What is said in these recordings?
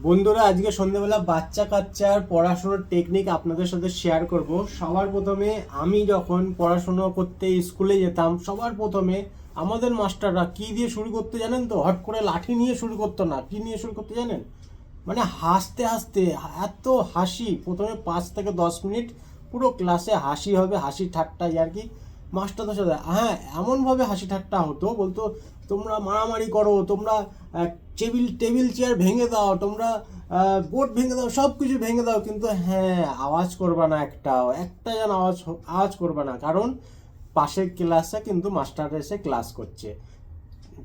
বন্ধুরা, আজকে সন্ধ্যেবেলা বাচ্চা কাচ্চার পড়াশোনার টেকনিক আপনাদের সাথে শেয়ার করব। সবার প্রথমে আমি যখন পড়াশোনা করতে স্কুলে যেতাম, সবার প্রথমে আমাদের মাস্টাররা কি দিয়ে শুরু করতে জানেন তো? হট করে লাঠি নিয়ে শুরু করতো না, কি নিয়ে শুরু করতে জানেন? মানে হাসতে হাসতে, এত হাসি, প্রথমে 5 থেকে 10 মিনিট পুরো ক্লাসে হাসি হবে, হাসি ঠাট্টা আর কি। মাস্টারদের সাথে হ্যাঁ এমনভাবে হাসি ঠাট্টা হতো, বলতো তোমরা মারামারি করো, তোমরা টেবিল টেবিল চেয়ার ভেঙে দাও, তোমরা বোর্ড ভেঙে দাও, সব কিছু ভেঙে দাও, কিন্তু হ্যাঁ আওয়াজ করবা না, একটা যেন আওয়াজ আওয়াজ করবা না, কারণ পাশের ক্লাসে কিন্তু মাস্টার এসে ক্লাস করছে।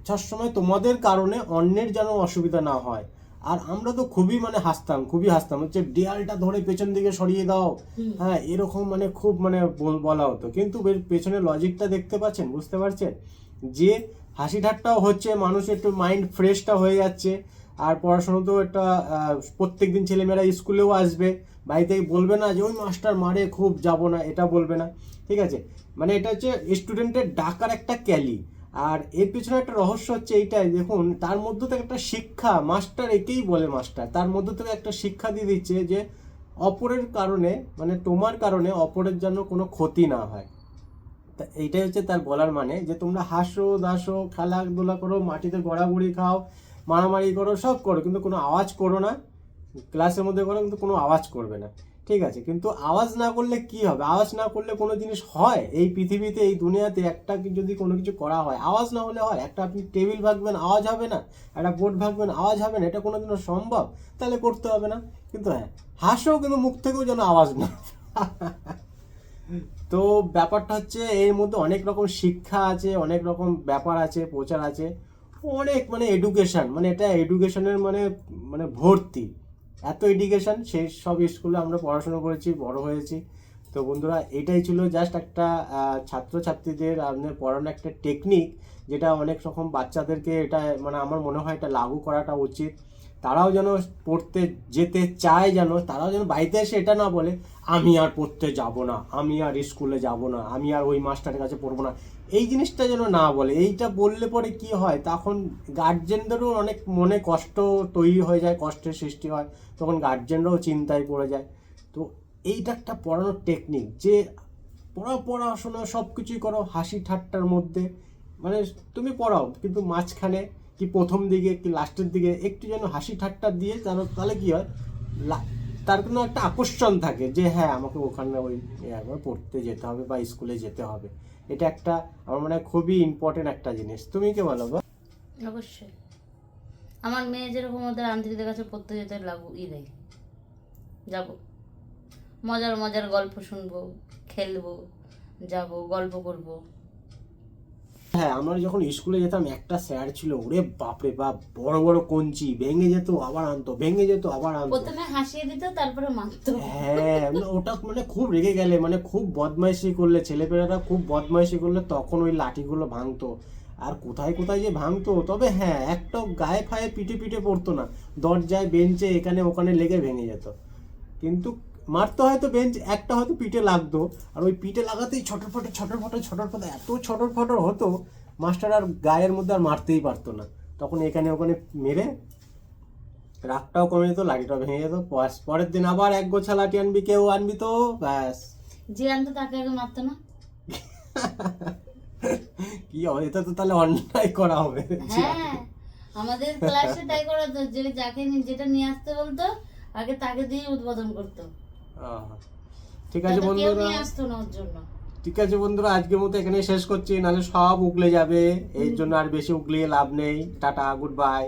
সবসময় তোমাদের কারণে অন্যের যেন অসুবিধা না হয়। আর আমরা তো খুবই হাসতাম, হচ্ছে দেয়ালটা ধরে পেছন দিকে সরিয়ে দাও, হ্যাঁ এরকম খুব বলা হতো। কিন্তু পেছনে লজিকটা দেখতে পাচ্ছেন, বুঝতে পারছেন যে হাসি ঠাট্টাও হচ্ছে, মানুষ একটু মাইন্ড ফ্রেশটা হয়ে যাচ্ছে। আর পড়াশোনাতেও একটা প্রত্যেকদিন ছেলেমেয়েরা স্কুলেও আসবে, বাড়িতে বলবে না যে ওই মাস্টার মারে খুব যাব না, এটা বলবে না, ঠিক আছে? এটা হচ্ছে স্টুডেন্টের ডাকার একটা ক্যালি। আর এর পিছনে একটা রহস্য হচ্ছে এইটাই, দেখুন তার মধ্যে থেকে একটা শিক্ষা, মাস্টার একেই বলে মাস্টার, তার মধ্যে থেকে একটা শিক্ষা দিয়ে দিচ্ছে যে অপরের কারণে, তোমার কারণে অপরের জন্য কোনো ক্ষতি না হয়। তা এইটাই হচ্ছে তার বলার মানে, যে তোমরা হাসো দাসো, খেলাধুলা করো, মাটিতে গড়াগড়ি খাও, মারামারি করো, সব করো, কিন্তু কোনো আওয়াজ করো না। ক্লাসের মধ্যে করো, কিন্তু কোনো আওয়াজ করবে না, ঠিক আছে? কিন্তু আওয়াজ না করলে কি হবে? আওয়াজ না করলে কোনো জিনিস হয় এই পৃথিবীতে, এই দুনিয়াতে? একটা যদি কোনো কিছু করা হয়, আওয়াজ না হলে হয়? একটা আপনি টেবিল ভাঙবেন, আওয়াজ হবে না? একটা বোর্ড ভাঙবেন, আওয়াজ হবে না? এটা কোনোদিনও সম্ভব? তাহলে করতে হবে না। কিন্তু হ্যাঁ, হাসো, কিন্তু মুখ থেকেও যেন আওয়াজ না। তো ব্যাপারটা হচ্ছে এর মধ্যে অনেক রকম শিক্ষা আছে, অনেক রকম ব্যাপার আছে, প্রচার আছে, অনেক এডুকেশন, এটা এডুকেশনের ভর্তি। এত এডুকেশন, সেই সব স্কুলে আমরা পড়াশোনা করেছি, বড় হয়েছি। তো বন্ধুরা, এটাই ছিল জাস্ট একটা ছাত্রছাত্রীদের আপনার পড়ানোর একটা টেকনিক, যেটা অনেক রকম বাচ্চাদেরকে এটা আমার মনে হয় এটা লাগু করাটা উচিত। তারাও যেন পড়তে যেতে চায়, যেন তারাও যেন বাড়িতে এসে এটা না বলে আমি আর পড়তে যাব না, আমি আর স্কুলে যাব না, আমি আর ওই মাস্টারের কাছে পড়বো না। এই জিনিসটা যেন না বলে। এইটা বললে পরে কি হয়, তখন গার্জেনদেরও অনেক মনে কষ্ট তৈরি হয়ে যায়, কষ্টের সৃষ্টি হয়, তখন গার্জেনরাও চিন্তায় পড়ে যায়। তো এইটা একটা পড়ানোর টেকনিক, যে পড়াশোনা সব কিছুই করো হাসি ঠাট্টার মধ্যে, তুমি পড়াও, কিন্তু মাঝখানে কি প্রথম দিকে কি লাস্টের দিকে একটু যেন হাসি ঠাট্টা দিয়ে যেন, তাহলে কি হয়, তার কোনো একটা আকর্ষণ থাকে যে হ্যাঁ আমাকে ওখানে ওই একবার পড়তে যেতে হবে বা স্কুলে যেতে হবে। এটা একটা আমার মনে হয় খুবই ইম্পর্টেন্ট একটা জিনিস। তুমি কি বলো গো? অবশ্যই। আমার মেয়ে যেরকম ওদের আন্টিদের কাছে পড়তে যেতে দেয়, যাব, মজার মজার গল্প শুনবো, খেলবো, যাব, গল্প করব। হ্যাঁ, আমরা যখন স্কুলে যেতাম, একটা স্যার ছিল, ওরে বাপরে বাপ, বড় বড় কঞ্চি, ভেঙে যেত আবার আনতো, ভেঙে যেত আবার আনতো। প্রথমে হাসিয়ে দিত, তারপরে মারতো। হ্যাঁ, ওটা খুব রেগে গেলে, খুব বদমাইশি করলে, ছেলেপেলেরা খুব বদমাইশি করলে তখন ওই লাঠিগুলো ভাঙতো। আর কোথায় কোথায় যে ভাঙতো, তবে হ্যাঁ একটা গায়ে ফায়ে পিঠে পিঠে পড়তো না, দরজায় বেঞ্চে এখানে ওখানে লেগে ভেঙে যেত। কিন্তু মারতে হয়তো বেঞ্চ একটা হয়তো পিঠে লাগতো, আর ওই পিঠে লাগাতেই ছটর ফটর এত ছটর ফটর হতো, মাস্টার আর গায়ের মধ্যে আর মারতেই পারতো না। তখন এখানে ওখানে মেরে রাগটাও কমে যেত, লাঠিটাও ভেঙে যেত। পরের দিন আবার এক গোছা লাঠি আনবি, কেউ আনবি তো ব্যাস। যে আনতো তাকে আগে মারতো না? কি হবে, এটা তো তাহলে অন্যায় করা হবে। হ্যাঁ, আমাদের ক্লাসে তাই করা হতো, যে যাকে যেটা নিয়ে আসতে বলতো আগে তাকে দিয়ে উদ্বোধন করতো। ঠিক আছে বন্ধুরা, নিয়ে আসতো না ওর জন্য। ঠিক আছে বন্ধুরা, আজকের মতো এখানে শেষ করছি, নাহলে সব উগলে যাবে। এর জন্য আর বেশি উগলিয়ে লাভ নেই। Tata, good bye.